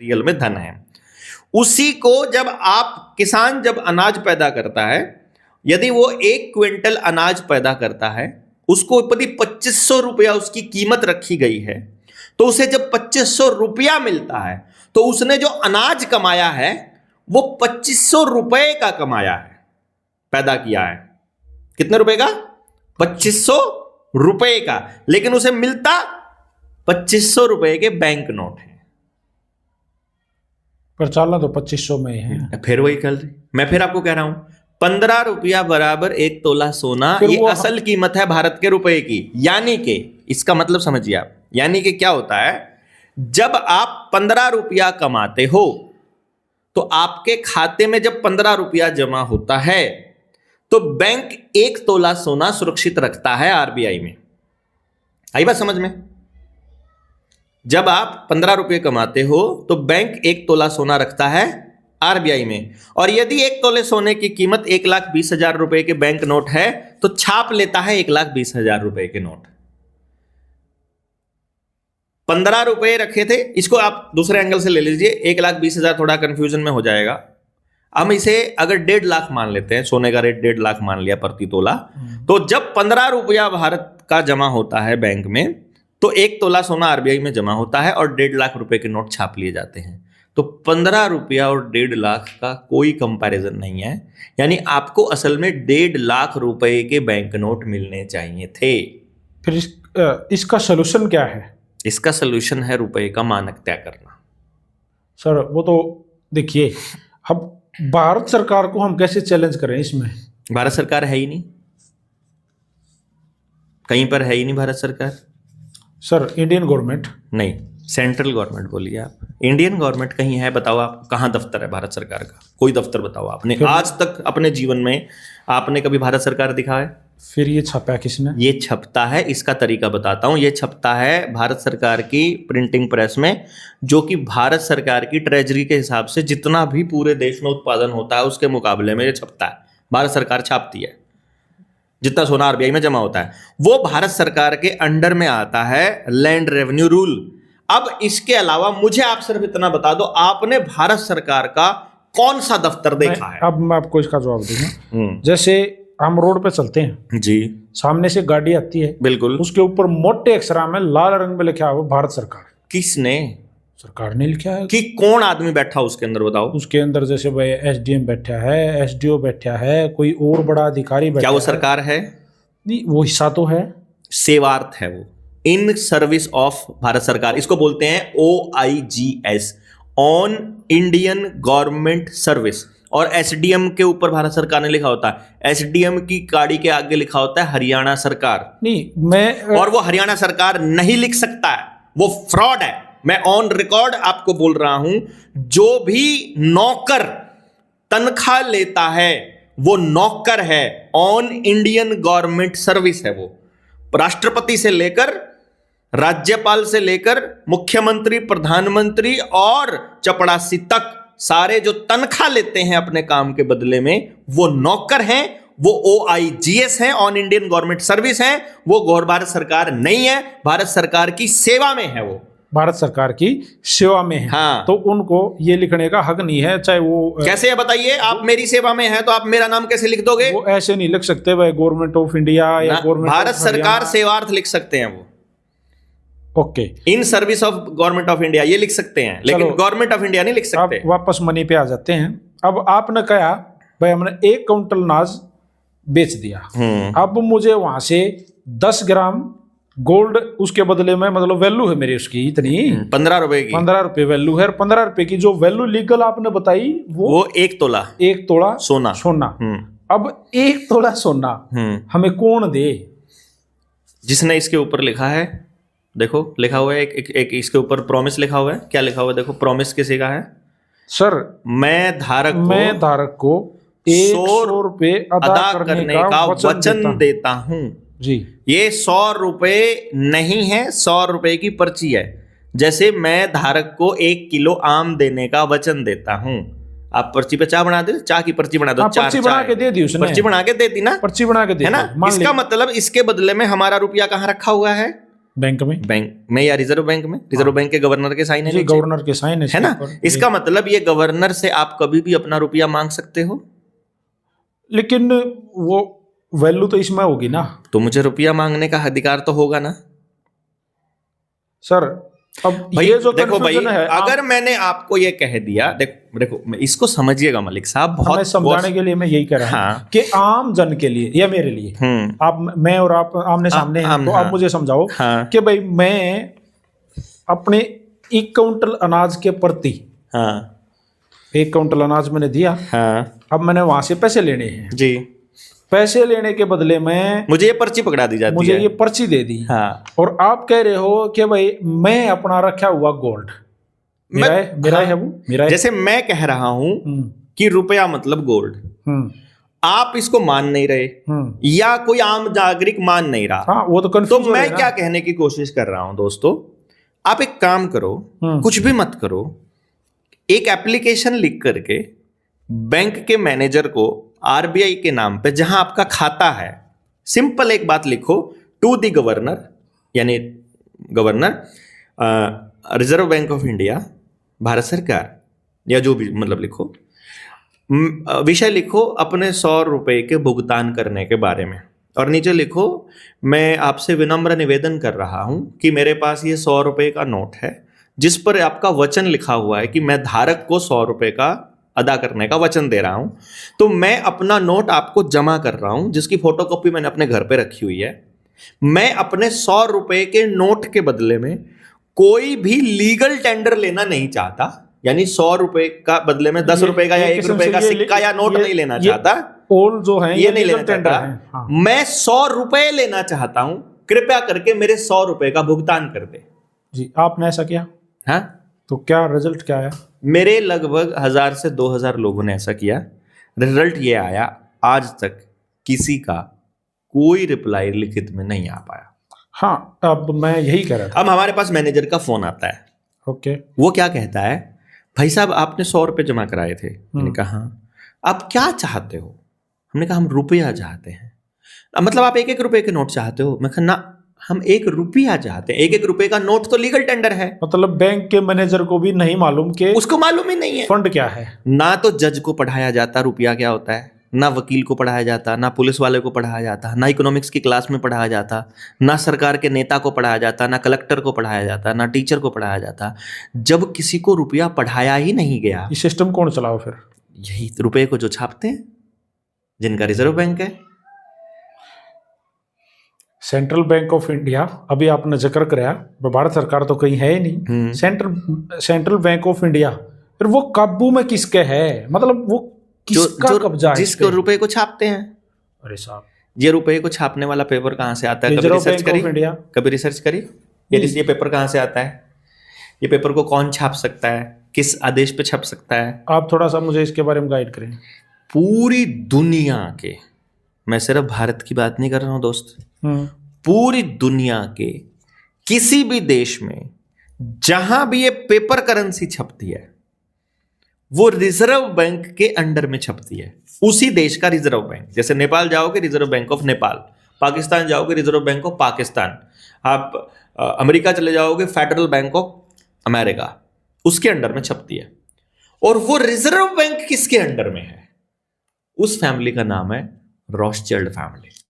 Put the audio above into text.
Real में धन है। उसी को जब आप किसान जब अनाज पैदा करता है, यदि वो 1 क्विंटल अनाज पैदा करता है, उसको यदि 2500 रुपया उसकी कीमत रखी गई है, तो उसे जब 2500 रुपया मिलता है तो उसने जो अनाज कमाया है वो 2500 रुपए का कमाया है, पैदा किया है। कितने रुपए का? 2500 रुपए का। लेकिन उसे मिलता 2500 रुपए के बैंक नोट है। पर चलना तो 2500 में है। फिर वही कल मैं फिर आपको कह रहा हूं, 15 रुपया बराबर 1 तोला सोना, ये असल कीमत है भारत के रुपए की। यानी कि इसका मतलब समझिए आप, यानी कि क्या होता है, जब आप 15 रुपया कमाते हो तो आपके खाते में जब 15 रुपया जमा होता है तो बैंक 1 तोला सोना सुरक्षित रखता है आरबीआई में। आई बात समझ में? जब आप 15 रुपये कमाते हो तो बैंक 1 तोला सोना रखता है आरबीआई में, और यदि 1 तोले सोने की कीमत 1,20,000 रुपए के बैंक नोट है तो छाप लेता है 1,20,000 रुपए के नोट। 15 रुपए रखे थे, इसको आप दूसरे एंगल से ले लीजिए, 1,20,000 थोड़ा कंफ्यूजन में हो जाएगा। हम इसे अगर 1.5 लाख मान लेते हैं, सोने का रेट 1.5 लाख मान लिया प्रति तोला, तो जब 15 रुपया भारत का जमा होता है बैंक में तो 1 तोला सोना आरबीआई में जमा होता है और 1.5 लाख रुपए के नोट छाप लिए जाते हैं। तो 15 रुपया और 1.5 लाख का कोई कंपैरिजन नहीं है। यानी आपको असल में 1.5 लाख रुपए के बैंक नोट मिलने चाहिए थे। फिर इसका सलूशन क्या है? इसका सलूशन है रुपए का मानक तय करना। सर वो तो देखिए, अब भारत सरकार को हम कैसे चैलेंज करें इसमें? भारत सरकार है ही नहीं, कहीं पर है ही नहीं भारत सरकार। सर इंडियन गवर्नमेंट नहीं, सेंट्रल गवर्नमेंट बोलिए आप। इंडियन गवर्नमेंट कहीं है? बताओ आप, कहाँ दफ्तर है भारत सरकार का? कोई दफ्तर बताओ आपने आज तक अपने जीवन में आपने कभी भारत सरकार दिखा है? फिर ये छपा किसने? ये छपता है, इसका तरीका बताता हूं। ये छपता है भारत सरकार की प्रिंटिंग प्रेस में, जो कि भारत सरकार की ट्रेजरी के हिसाब से जितना भी पूरे देश में उत्पादन होता है उसके मुकाबले में ये छपता है। भारत सरकार छापती है जितना सोना आरबीआई में जमा होता है, वो भारत सरकार के अंडर में आता है लैंड रेवेन्यू रूल। अब इसके अलावा मुझे आप सिर्फ इतना बता दो, आपने भारत सरकार का कौन सा दफ्तर देखा है? अब मैं आपको इसका जवाब दूंगा। जैसे हम रोड पे चलते हैं जी, सामने से गाड़ी आती है, बिल्कुल, उसके ऊपर मोटे अक्षरों में लाल रंग में लिखा हुआ भारत सरकार। किसने? सरकार ने लिखा है। कि कौन आदमी बैठा उसके अंदर बताओ? उसके अंदर जैसे भाई एसडीएम बैठा है, एसडीओ बैठा है, कोई और बड़ा अधिकारी बैठा है। क्या वो सरकार है? नहीं, वो हिस्सा तो है, सेवार्थ है वो, इन सर्विस ऑफ भारत सरकार। इसको बोलते हैं OIGS, on Indian government service. और एसडीएम के ऊपर भारत सरकार ने लिखा होता है, एसडीएम की गाड़ी के आगे लिखा होता है हरियाणा सरकार। नहीं मैं और वो हरियाणा सरकार नहीं लिख सकता है, वो फ्रॉड है। मैं ऑन रिकॉर्ड आपको बोल रहा हूं, जो भी नौकर तनख्वाह लेता है वो नौकर है, ऑन इंडियन गवर्नमेंट सर्विस है वो। राष्ट्रपति से लेकर राज्यपाल से लेकर मुख्यमंत्री, प्रधानमंत्री और चपड़ासी तक सारे जो तनख्वाह लेते हैं अपने काम के बदले में, वो नौकर हैं, वो OIGS हैं, ऑन इंडियन गवर्नमेंट सर्विस हैं। वो भारत सरकार नहीं है, भारत सरकार की सेवा में है, वो भारत सरकार की सेवा में है। हाँ। तो उनको ये लिखने का हक नहीं है, चाहे वो कैसे है बताइए? आप मेरी सेवा में हैं तो आप मेरा नाम कैसे लिख दोगे? वो ऐसे नहीं लिख सकते भाई, गवर्नमेंट ऑफ इंडिया या गवर्नमेंट भारत सरकार सेवार्थ लिख सकते हैं वो, okay, in service of government of India ये लिख सकते हैं, लेकिन गवर्नमेंट ऑफ इंडिया नहीं लिख सकते। अब वापस मनी पे आ जाते हैं। अब आपने कहा भाई हमने 1 क्विंटल अनाज बेच दिया, अब मुझे वहां से 10 ग्राम गोल्ड उसके बदले में, मतलब वैल्यू है मेरी उसकी इतनी 15 रुपए की, 15 रुपए वैल्यू है। 15 रुपए की जो वैल्यू लीगल आपने बताई वो 1 तोला, 1 तोला सोना। अब 1 तोला सोना हमें कौन दे? जिसने इसके ऊपर लिखा है, देखो लिखा हुआ है एक इसके ऊपर प्रॉमिस लिखा हुआ है। क्या लिखा हुआ है देखो, प्रॉमिस किसी का है? सर मैं धारक को 100 रुपए अदा करने का वचन देता हूं जी। ये 100 रुपए नहीं है, 100 रुपए की पर्ची है। जैसे मैं धारक को 1 किलो आम देने का वचन देता हूं। आप पर्ची पे चाय बना दो, चाय की पर्ची बना दो, पर्ची बना के दे दी उसने, पर्ची बना के दे दी ना, पर्ची बना के दे है ना। इसका मतलब इसके बदले में हमारा रुपया कहाँ रखा हुआ है? बैंक में या रिजर्व बैंक में, रिजर्व बैंक के गवर्नर के साइन है जी, नीचे, गवर्नर के साइन है ना। इसका मतलब ये गवर्नर से आप कभी भी अपना रुपया मांग सकते हो, लेकिन वो वैल्यू तो इसमें होगी ना। तो मुझे रुपया मांगने का अधिकार तो होगा ना सर। अब भाई ये जो देखो भाई, confusion है, अगर मैंने आपको ये कह दिया, देखो देखो इसको समझिएगा मलिक साहब, बहुत समझाने के लिए मैं यही कह रहा हूँ हाँ। कि आम जन के लिए या मेरे लिए, आप मैं और आप आमने सामने हैं, तो आप मुझे समझाओ कि भाई मैं अपने 1 क्विंटल अनाज के प्रति 1 क्विंटल अनाज मैंने दिया, अब मैंने वहां से पैसे लेने हैं जी, पैसे लेने के बदले में मुझे ये पर्ची पकड़ा दी जाती है, मुझे ये पर्ची दे दी। और आप कह रहे हो कि भाई मैं अपना रखा हुआ गोल्ड मेरा है वो मेरा है। जैसे मैं कह रहा हूं कि रुपया मतलब गोल्ड, आप इसको मान नहीं रहे या कोई आम नागरिक मान नहीं रहा, वो तो मैं क्या कहने की कोशिश कर रहा हूं दोस्तों, आप एक काम करो, कुछ भी मत करो, एक एप्लीकेशन लिख करके बैंक के मैनेजर को आरबीआई के नाम पे जहां आपका खाता है, सिंपल एक बात लिखो, टू दी गवर्नर, यानी governor reserve bank of India, Bharat सरकार, या जो भी मतलब लिखो, विषय लिखो अपने 100 रुपए के भुगतान करने के बारे में, और नीचे लिखो मैं आपसे विनम्र निवेदन कर रहा हूं कि मेरे पास ये 100 रुपए का नोट है जिस पर आपका वचन लिखा हुआ है कि मैं धारक को 100 रुपए का अदा करने का वचन दे रहा हूं, तो मैं अपना नोट आपको जमा कर रहा हूं, जिसकी फोटोकॉपी मैंने अपने घर पे रखी हुई है। मैं अपने 100 रुपए के नोट के बदले में कोई भी लीगल टेंडर लेना नहीं चाहता, यानी 100 रुपए का बदले में 10 रुपए का या 1 रुपए का सिक्का या नोट नहीं लेना चाहता, ऑल जो है ये नहीं लेना चाहता, मैं 100 रुपए लेना चाहता हूं, कृपया करके मेरे 100 रुपए का भुगतान कर दे जी। आपने ऐसा किया? हाँ, तो क्या रिजल्ट क्या आया? मेरे लगभग 1000 से 2000 लोगों ने ऐसा किया, रिजल्ट ये आया, आज तक किसी का कोई रिप्लाई लिखित में नहीं आ पाया। हाँ, अब मैं यही कह रहा था। अब हमारे पास मैनेजर का फोन आता है, ओके, वो क्या कहता है, भाई साहब आपने 100 रुपए जमा कराए थे। मैंने कहा हाँ, आप क्या चाहते हो? हमने कहा हम रुपया चाहते हैं। मतलब आप 1-1 रुपए के नोट चाहते हो? मैं कहा ना, हम 1 रुपया चाहते हैं। 1-1 रुपए का नोट तो लीगल टेंडर है। मतलब बैंक के मैनेजर को भी नहीं मालूम कि उसको मालूम ही नहीं है फंड क्या है। ना तो जज को पढ़ाया जाता रुपया क्या होता है, ना वकील को पढ़ाया जाता, ना पुलिस वाले को पढ़ाया जाता, ना इकोनॉमिक्स की क्लास में पढ़ाया जाता, ना सरकार के नेता को पढ़ाया जाता, ना कलेक्टर को पढ़ाया जाता, ना टीचर को पढ़ाया जाता। जब किसी को रुपया पढ़ाया ही नहीं गया, ये सिस्टम कौन चलाओ फिर? यही रुपये को जो छापते हैं, जिनका रिजर्व बैंक है, सेंट्रल बैंक ऑफ इंडिया। अभी आपने जिक्र कराया, भारत सरकार तो कहीं है ही नहीं। सेंट्रल बैंक ऑफ इंडिया, फिर वो काबू में किसके है? मतलब वो किसका कब्जा है? जिसको रुपए को छापते हैं। अरे साहब, ये रुपए को छापने वाला पेपर कहाँ से आता है? कभी रिसर्च करी ये पेपर कहाँ से आता है? ये पेपर को कौन छाप सकता है? किस आदेश पे छप सकता है? आप थोड़ा सा मुझे इसके बारे में गाइड करें। पूरी दुनिया के, मैं सिर्फ भारत की बात नहीं कर रहा हूं दोस्त, पूरी दुनिया के किसी भी देश में जहां भी ये पेपर करेंसी छपती है, वो रिजर्व बैंक के अंडर में छपती है, उसी देश का रिजर्व बैंक। जैसे नेपाल जाओगे, reserve bank of Nepal, Pakistan जाओगे, रिजर्व बैंक ऑफ पाकिस्तान, आप अमेरिका चले जाओगे, फेडरल बैंक ऑफ अमेरिका, उसके अंडर में छपती है। और वो रिजर्व बैंक किसके अंडर में है? उस फैमिली का नाम है रॉथस्चिल्ड फैमिली।